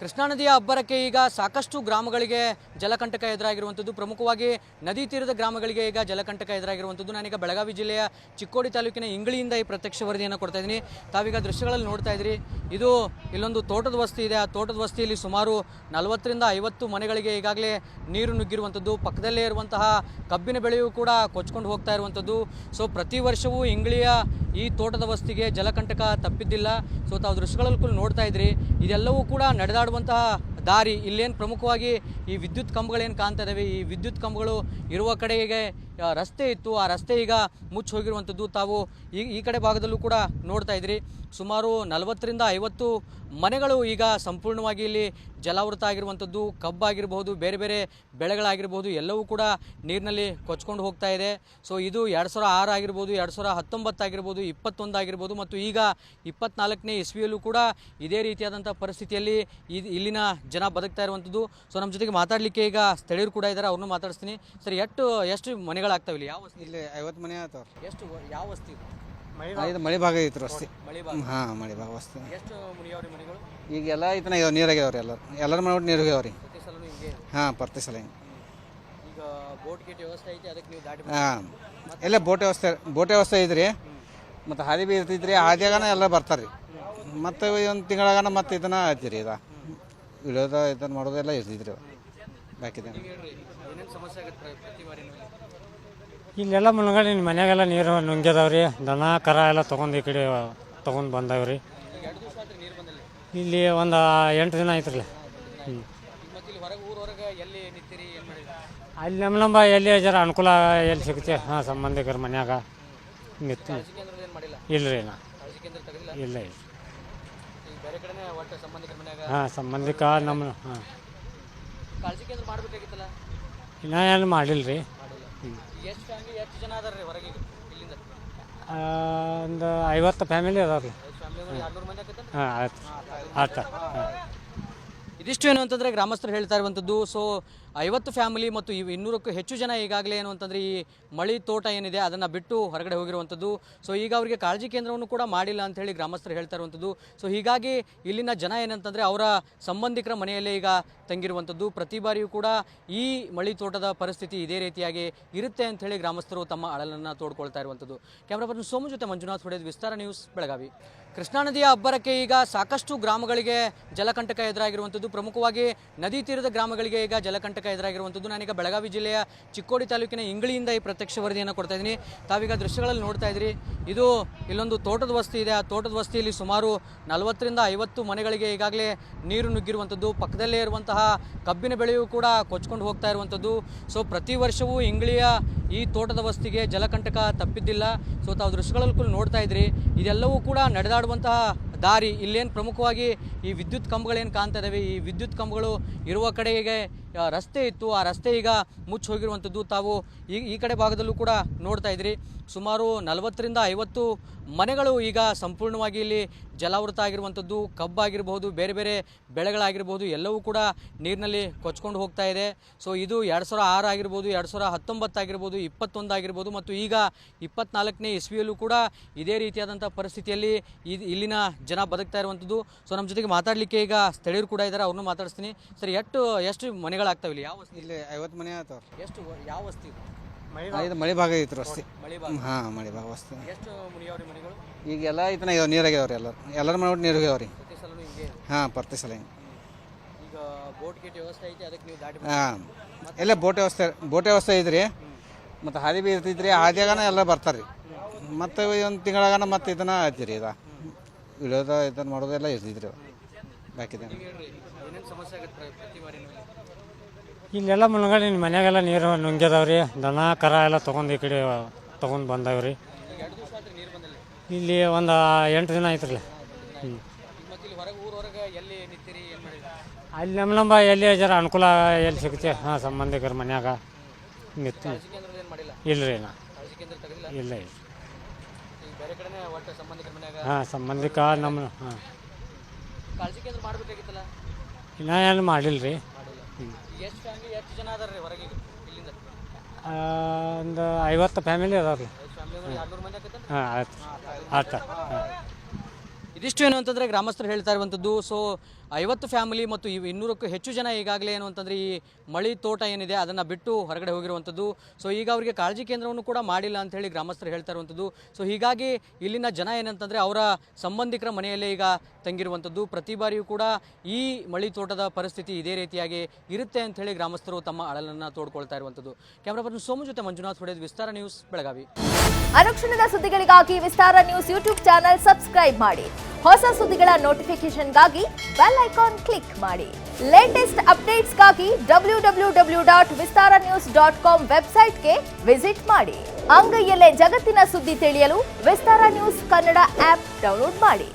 ಕೃಷ್ಣಾ ನದಿಯ ಅಬ್ಬರಕ್ಕೆ ಈಗ ಸಾಕಷ್ಟು ಗ್ರಾಮಗಳಿಗೆ ಜಲಕಂಟಕ ಎದುರಾಗಿರುವಂಥದ್ದು. ಪ್ರಮುಖವಾಗಿ ನದಿ ತೀರದ ಗ್ರಾಮಗಳಿಗೆ ಈಗ ಜಲಕಂಟಕ ಎದುರಾಗಿರುವಂಥದ್ದು. ನಾನೀಗ ಬೆಳಗಾವಿ ಜಿಲ್ಲೆಯ ಚಿಕ್ಕೋಡಿ ತಾಲೂಕಿನ ಇಂಗಳಿಯಿಂದ ಈ ಪ್ರತ್ಯಕ್ಷ ವರದಿಯನ್ನು ಕೊಡ್ತಾ ಇದ್ದೀನಿ. ತಾವೀಗ ದೃಶ್ಯಗಳಲ್ಲಿ ನೋಡ್ತಾ ಇದ್ರಿ, ಇದು ಇಲ್ಲೊಂದು ತೋಟದ ವಸ್ತಿ ಇದೆ. ಆ ತೋಟದ ವಸ್ತಿಯಲ್ಲಿ ಸುಮಾರು 40ರಿಂದ 50 ಮನೆಗಳಿಗೆ ಈಗಾಗಲೇ ನೀರು ನುಗ್ಗಿರುವಂಥದ್ದು. ಪಕ್ಕದಲ್ಲೇ ಇರುವಂತಹ ಕಬ್ಬಿನ ಬೆಳೆಯೂ ಕೂಡ ಕೊಚ್ಕೊಂಡು ಹೋಗ್ತಾ ಇರುವಂಥದ್ದು. ಸೊ ಪ್ರತಿ ವರ್ಷವೂ ಇಂಗಳಿಯ ಈ ತೋಟದ ವಸ್ತಿಗೆ ಜಲಕಂಟಕ ತಪ್ಪಿದ್ದಿಲ್ಲ. ಸೊ ತಾವು ದೃಶ್ಯಗಳಲ್ಲಿ ನೋಡ್ತಾ ಇದ್ರಿ, ಇದೆಲ್ಲವೂ ಕೂಡ ನಡೆದಾಡುವಂತಹ ದಾರಿ. ಇಲ್ಲೇನು ಪ್ರಮುಖವಾಗಿ ಈ ವಿದ್ಯುತ್ ಕಂಬಗಳೇನು ಕಾಣ್ತಾ ಇದ್ದಾವೆ, ಈ ವಿದ್ಯುತ್ ಕಂಬಗಳು ಇರುವ ಕಡೆಗೆ ರಸ್ತೆ ಇತ್ತು. ಆ ರಸ್ತೆ ಈಗ ಮುಚ್ಚಿ ಹೋಗಿರುವಂಥದ್ದು. ತಾವು ಈ ಕಡೆ ಭಾಗದಲ್ಲೂ ಕೂಡ ನೋಡ್ತಾ ಇದ್ರಿ, ಸುಮಾರು 40ರಿಂದ 50 ಮನೆಗಳು ಈಗ ಸಂಪೂರ್ಣವಾಗಿ ಇಲ್ಲಿ ಜಲಾವೃತ ಆಗಿರುವಂಥದ್ದು. ಕಬ್ಬಾಗಿರ್ಬೋದು, ಬೇರೆ ಬೇರೆ ಬೆಳೆಗಳಾಗಿರ್ಬೋದು, ಎಲ್ಲವೂ ಕೂಡ ನೀರಿನಲ್ಲಿ ಕೊಚ್ಕೊಂಡು ಹೋಗ್ತಾ ಇದೆ. ಸೊ ಇದು 2006 ಆಗಿರ್ಬೋದು, 2019 ಆಗಿರ್ಬೋದು, 21 ಆಗಿರ್ಬೋದು ಮತ್ತು ಈಗ 24ನೇ ಇಸ್ವಿಯಲ್ಲೂ ಕೂಡ ಇದೇ ರೀತಿಯಾದಂಥ ಪರಿಸ್ಥಿತಿಯಲ್ಲಿ ಇಲ್ಲಿನ ಜನ ಬದುಕ್ತಾ ಇರುವಂಥದ್ದು. ಸೊ ನಮ್ಮ ಜೊತೆಗೆ ಮಾತಾಡಲಿಕ್ಕೆ ಈಗ ಸ್ಥಳೀಯರು ಕೂಡ ಇದ್ದಾರೆ, ಅವ್ರನ್ನೂ ಮಾತಾಡಿಸ್ತೀನಿ. ಸರ್, ಎಷ್ಟು ಮನೆಗಳಾಗ್ತಾವೆ ಇಲ್ಲಿ? ಯಾವ ವಸ್ತಿ? ಇಲ್ಲಿ 50 ಮನೆ ಆಗ್ತಾವ. ಎಷ್ಟು? ಯಾವ ವಸ್ತಿ? ಮಳೆ ಭಾಗ ಐತ್ರಿ ವಸ್ತಿ. ಹಾಂ, ಮಳೆ ಭಾಗ ವಸ್ತಿ. ಎಷ್ಟು ಮನೆಗಳು? ಈಗೆಲ್ಲ ಐತನ ನೀರಾಗ್ಯಾವ್ರಿ. ಎಲ್ಲರ ಮನೆ ನೀರು ಹೋಗ್ಯಾವ್ರಿ. ಹಾಂ, ಪ್ರತಿ ಸಲ ಈಗ ಬೋಟ್ ಗೇಟ್ ವ್ಯವಸ್ಥೆ ಐತಿ, ಅದಕ್ಕೆ ನೀವು ದಾಟಿ? ಹಾಂ, ಎಲ್ಲ ಬೋಟ್ ವ್ಯವಸ್ಥೆ ಐತ್ರಿ. ಮತ್ತು ಹಾದಿ ಬಿ ಇರ್ತೈತ್ರಿ. ಹಾದಿಯಾಗನ ಎಲ್ಲ ಬರ್ತಾರೆ ರೀ. ಮತ್ತು ಒಂದು ತಿಂಗಳಾಗನ ಮತ್ತೆ ಇದನ್ನ ಐತಿರಿ, ಇಳಿಯೋದ ಇದನ್ನು ಮಾಡೋದೆಲ್ಲ ಇರ್ತೈತ್ರಿ. ಬಾಕಿದೆ ಏನೇನು ಸಮಸ್ಯೆ ಆಗುತ್ತೆ ಪ್ರತಿ ಬಾರಿ? ಇಲ್ಲೆಲ್ಲ ಮುಳುಗಡೆ ಮನೆಗೆಲ್ಲ ನೀರು ನುಂಗ್ಯದವ್ರಿ. ದನ ಕರ ಎಲ್ಲ ತೊಗೊಂಡು ಈ ಕಡೆ ತೊಗೊಂಡು ಬಂದವ್ರಿ. ಇಲ್ಲಿ ಒಂದು 8 ದಿನ ಆಯ್ತ್ರಲ್ಲ. ಅಲ್ಲಿ ನಮ್ಮ ಎಲ್ಲಿ ಜರ ಅನುಕೂಲ ಎಲ್ಲಿ ಸಿಗುತ್ತೆ, ಹಾಂ, ಸಂಬಂಧಿಕರ ಮನ್ಯಾಗ ನಿಂತು. ಇಲ್ಲರಿ, ಇಲ್ಲ ಹಾಂ, ಸಂಬಂಧಿಕ ನಮ್ಮ ಹಾಂ ಇನ್ನೂ ಏನು ಮಾಡಿಲ್ಲ ರೀ. ಒಂದು 50 ಫ್ಯಾಮಿಲಿ ಅದಾವ್ರಿ. ಹಾಂ, ಆಯ್ತು. ಇದಿಷ್ಟು ಏನು ಅಂತಂದರೆ ಗ್ರಾಮಸ್ಥರು ಹೇಳ್ತಾ ಇರುವಂಥದ್ದು. ಸೊ 50 ಫ್ಯಾಮಿಲಿ ಮತ್ತು 200ಕ್ಕೂ ಹೆಚ್ಚು ಜನ ಈಗಾಗಲೇ ಏನು ಅಂತಂದರೆ ಈ ಮಳಿ ತೋಟ ಏನಿದೆ ಅದನ್ನು ಬಿಟ್ಟು ಹೊರಗಡೆ ಹೋಗಿರುವಂಥದ್ದು. ಸೊ ಈಗ ಅವರಿಗೆ ಕಾಳಜಿ ಕೇಂದ್ರವನ್ನು ಕೂಡ ಮಾಡಿಲ್ಲ ಅಂಥೇಳಿ ಗ್ರಾಮಸ್ಥರು ಹೇಳ್ತಾ ಇರುವಂಥದ್ದು. ಸೊ ಹೀಗಾಗಿ ಇಲ್ಲಿನ ಜನ ಏನಂತಂದರೆ ಅವರ ಸಂಬಂಧಿಕರ ಮನೆಯಲ್ಲೇ ಈಗ ತಂಗಿರುವಂಥದ್ದು. ಪ್ರತಿ ಬಾರಿಯೂ ಕೂಡ ಈ ಮಳಿ ತೋಟದ ಪರಿಸ್ಥಿತಿ ಇದೇ ರೀತಿಯಾಗಿ ಇರುತ್ತೆ ಅಂಥೇಳಿ ಗ್ರಾಮಸ್ಥರು ತಮ್ಮ ಅಳಲನ್ನು ತೋಡ್ಕೊಳ್ತಾ ಇರುವಂಥದ್ದು. ಕ್ಯಾಮ್ರಾ ಪರ್ಸನ್ ಸೋಮು ಜೊತೆ ಮಂಜುನಾಥ್ ಹೊಡೆದು, ವಿಸ್ತಾರ ನ್ಯೂಸ್, ಬೆಳಗಾವಿ. ಕೃಷ್ಣಾ ನದಿಯ ಅಬ್ಬರಕ್ಕೆ ಈಗ ಸಾಕಷ್ಟು ಗ್ರಾಮಗಳಿಗೆ ಜಲಕಂಟಕ ಎದುರಾಗಿರುವಂಥದ್ದು. ಪ್ರಮುಖವಾಗಿ ನದಿ ತೀರದ ಗ್ರಾಮಗಳಿಗೆ ಈಗ ಜಲಕಂಟಕ ಎದುರಾಗಿರುವಂಥದ್ದು. ನಾನೀಗ ಬೆಳಗಾವಿ ಜಿಲ್ಲೆಯ ಚಿಕ್ಕೋಡಿ ತಾಲೂಕಿನ ಇಂಗಳಿಯಿಂದ ಈ ಪ್ರತ್ಯಕ್ಷ ವರದಿಯನ್ನು ಕೊಡ್ತಾ ಇದ್ದೀನಿ. ತಾವೀಗ ದೃಶ್ಯಗಳಲ್ಲಿ ನೋಡ್ತಾ ಇದ್ರಿ, ಇದು ಇಲ್ಲೊಂದು ತೋಟದ ವಸ್ತಿ ಇದೆ. ಆ ತೋಟದ ವಸ್ತಿಯಲ್ಲಿ ಸುಮಾರು 40ರಿಂದ 50 ಮನೆಗಳಿಗೆ ಈಗಾಗಲೇ ನೀರು ನುಗ್ಗಿರುವಂಥದ್ದು. ಪಕ್ಕದಲ್ಲೇ ಇರುವಂತಹ ಕಬ್ಬಿನ ಬೆಳೆಯೂ ಕೂಡ ಕೊಚ್ಕೊಂಡು ಹೋಗ್ತಾ ಇರುವಂಥದ್ದು. ಸೊ ಪ್ರತಿ ವರ್ಷವೂ ಇಂಗಳಿಯ ಈ ತೋಟದ ವಸ್ತಿಗೆ ಜಲಕಂಟಕ ತಪ್ಪಿದ್ದಿಲ್ಲ. ಸೊ ತಾವು ದೃಶ್ಯಗಳಲ್ಲಿ ನೋಡ್ತಾ ಇದ್ರಿ, ಇದೆಲ್ಲವೂ ಕೂಡ ನಡೆದಾಡುವಂತಹ ದಾರಿ. ಇಲ್ಲೇನು ಪ್ರಮುಖವಾಗಿ ಈ ವಿದ್ಯುತ್ ಕಂಬಗಳೇನು ಕಾಣ್ತಾ ಇದ್ದಾವೆ, ಈ ವಿದ್ಯುತ್ ಕಂಬಗಳು ಇರುವ ಕಡೆಗೆ ರಸ್ತೆ ಇತ್ತು. ಆ ರಸ್ತೆ ಈಗ ಮುಚ್ಚಿ ಹೋಗಿರುವಂಥದ್ದು. ತಾವು ಈ ಕಡೆ ಭಾಗದಲ್ಲೂ ಕೂಡ ನೋಡ್ತಾ ಇದ್ರಿ, ಸುಮಾರು 40ರಿಂದ 50 ಮನೆಗಳು ಈಗ ಸಂಪೂರ್ಣವಾಗಿ ಇಲ್ಲಿ ಜಲಾವೃತ ಆಗಿರುವಂಥದ್ದು. ಕಬ್ಬಾಗಿರ್ಬೋದು, ಬೇರೆ ಬೇರೆ ಬೆಳೆಗಳಾಗಿರ್ಬೋದು, ಎಲ್ಲವೂ ಕೂಡ ನೀರಿನಲ್ಲಿ ಕೊಚ್ಕೊಂಡು ಹೋಗ್ತಾ ಇದೆ. ಸೊ ಇದು 2006 ಆಗಿರ್ಬೋದು, 2019 ಆಗಿರ್ಬೋದು, 21 ಆಗಿರ್ಬೋದು ಮತ್ತು ಈಗ 24ನೇ ಇಸ್ವಿಯಲ್ಲೂ ಕೂಡ ಇದೇ ರೀತಿಯಾದಂಥ ಪರಿಸ್ಥಿತಿಯಲ್ಲಿ ಇಲ್ಲಿನ ಜನ ಬದುಕ್ತಾ ಇರುವಂಥದ್ದು. ಸೊ ನಮ್ಮ ಜೊತೆಗೆ ಮಾತಾಡಲಿಕ್ಕೆ ಈಗ ಸ್ಥಳೀಯರು ಕೂಡ ಇದ್ದಾರೆ, ಅವ್ರನ್ನೂ ಮಾತಾಡಿಸ್ತೀನಿ. ಸರ್, ಎಷ್ಟು ಮನೆಗಳಾಗ್ತಾವೆ ಇಲ್ಲಿ? ಯಾವ ವಸ್ತಿ? ಇಲ್ಲಿ 50 ಮನೆ ಆಗ್ತಾವ. ಎಷ್ಟು? ಯಾವ ವಸ್ತಿ? ಮಳೆ ಭಾಗ ಐತ್ರಿ ವಸ್ತಿ. ಹಾಂ, ಮಳೆ ಭಾಗ ವಸ್ತಿ. ಎಷ್ಟು ಮನೆಗಳು? ಈಗೆಲ್ಲ ಐತನ ನೀರಾಗ್ಯಾವ್ರಿ. ಎಲ್ಲರ ಮನೆ ನೀರು ಹೋಗ್ಯಾವ್ರಿ. ಹಾಂ, ಪ್ರತಿ ಸಲ ಈಗ ಬೋಟ್ ಗೇಟ್ ವ್ಯವಸ್ಥೆ ಐತಿ, ಅದಕ್ಕೆ ನೀವು ದಾಟಿ? ಹಾಂ, ಎಲ್ಲ ಬೋಟ್ ವ್ಯವಸ್ಥೆ ಐತ್ರಿ. ಮತ್ತು ಹಾದಿ ಬಿ ಇರ್ತೈತ್ರಿ. ಹಾದಿಯಾಗನ ಎಲ್ಲ ಬರ್ತಾರೆ ರೀ. ಮತ್ತು ಒಂದು ತಿಂಗಳಾಗನ ಮತ್ತೆ ಇದನ್ನ ಐತಿರಿ, ಇಳಿಯೋದ ಇದನ್ನು ಮಾಡೋದೆಲ್ಲ ಇರ್ತೈತ್ರಿ. ಬಾಕಿದೆ ಏನೇನು ಸಮಸ್ಯೆ ಆಗುತ್ತೆ ಪ್ರತಿ ಬಾರಿ? ಇಲ್ಲೆಲ್ಲ ಮುಳುಗಡೆ ಮನೆಗೆಲ್ಲ ನೀರು ನುಂಗ್ಯದವ್ರಿ. ದನ ಕರ ಎಲ್ಲ ತೊಗೊಂಡು ಈ ಕಡೆ ತೊಗೊಂಡು ಬಂದವ್ರಿ. ಇಲ್ಲಿ ಒಂದು 8 ದಿನ ಆಯ್ತ್ರಲ್ಲ. ಅಲ್ಲಿ ನಮ್ಮ ಎಲ್ಲಿ ಜರ ಅನುಕೂಲ ಎಲ್ಲಿ ಸಿಗುತ್ತೆ, ಹಾಂ, ಸಂಬಂಧಿಕರ ಮನ್ಯಾಗ ನಿಂತು. ಇಲ್ಲರಿ, ಇಲ್ಲ ಹಾಂ, ಸಂಬಂಧಿಕ ನಮ್ಮ ಹಾಂ, ಇನ್ನೂ ಏನು ಮಾಡಿಲ್ಲ ರೀ. ಒಂದು 50 ಫ್ಯಾಮಿಲಿ ಅದಾವ್ರಿ. ಹಾಂ, ಆಯ್ತು. ಇದಿಷ್ಟು ಏನು ಅಂತಂದರೆ ಗ್ರಾಮಸ್ಥರು ಹೇಳ್ತಾ ಇರುವಂಥದ್ದು. ಸೊ 50 ಫ್ಯಾಮಿಲಿ ಮತ್ತು 200ಕ್ಕೂ ಹೆಚ್ಚು ಜನ ಈಗಾಗಲೇ ಏನು ಅಂತಂದರೆ ಈ ಮಳಿ ತೋಟ ಏನಿದೆ ಅದನ್ನು ಬಿಟ್ಟು ಹೊರಗಡೆ ಹೋಗಿರುವಂಥದ್ದು. ಸೊ ಈಗ ಅವರಿಗೆ ಕಾಳಜಿ ಕೇಂದ್ರವನ್ನು ಕೂಡ ಮಾಡಿಲ್ಲ ಅಂತ ಹೇಳಿ ಗ್ರಾಮಸ್ಥರು ಹೇಳ್ತಾ ಇರುವಂಥದ್ದು. ಸೊ ಹೀಗಾಗಿ ಇಲ್ಲಿನ ಜನ ಏನಂತಂದರೆ ಅವರ ಸಂಬಂಧಿಕರ ಮನೆಯಲ್ಲೇ ಈಗ ತಂಗಿರುವಂಥದ್ದು. ಪ್ರತಿ ಬಾರಿಯೂ ಕೂಡ ಈ ಮಳಿ ತೋಟದ ಪರಿಸ್ಥಿತಿ ಇದೇ ರೀತಿಯಾಗಿ ಇರುತ್ತೆ ಅಂತ ಹೇಳಿ ಗ್ರಾಮಸ್ಥರು ತಮ್ಮ ಅಳಲನ್ನು ತೋಡ್ಕೊಳ್ತಾ ಇರುವಂಥದ್ದು. ಕ್ಯಾಮರಾ ಪರ್ಸನ್ ಸೋಮು ಜೊತೆ ಮಂಜುನಾಥ್ ಹೊಡೆದ್, ವಿಸ್ತಾರ ನ್ಯೂಸ್, ಬೆಳಗಾವಿ. ಅನುಕ್ಷಣದ ಸುದ್ದಿಗಳಿಗಾಗಿ ವಿಸ್ತಾರ ನ್ಯೂಸ್ ಯೂಟ್ಯೂಬ್ ಚಾನೆಲ್ ಸಬ್ಸ್ಕ್ರೈಬ್ ಮಾಡಿ. ಹೊಸ ಸುದ್ದಿಗಳ ನೋಟಿಫಿಕೇಶನ್ಗಾಗಿ ಬೆಲ್ ಐಕಾನ್ ಕ್ಲಿಕ್ ಮಾಡಿ. ಲೇಟೆಸ್ಟ್ ಅಪ್ಡೇಟ್ಸ್ಗಾಗಿ www.vistaranews.com ವೆಬ್ಸೈಟ್ಗೆ ವಿಸಿಟ್ ಮಾಡಿ. ಅಂಗೈಯಲ್ಲೇ ಜಗತ್ತಿನ ಸುದ್ದಿ ತಿಳಿಯಲು ವಿಸ್ತಾರ ನ್ಯೂಸ್ ಕನ್ನಡ ಆಪ್ ಡೌನ್ಲೋಡ್ ಮಾಡಿ.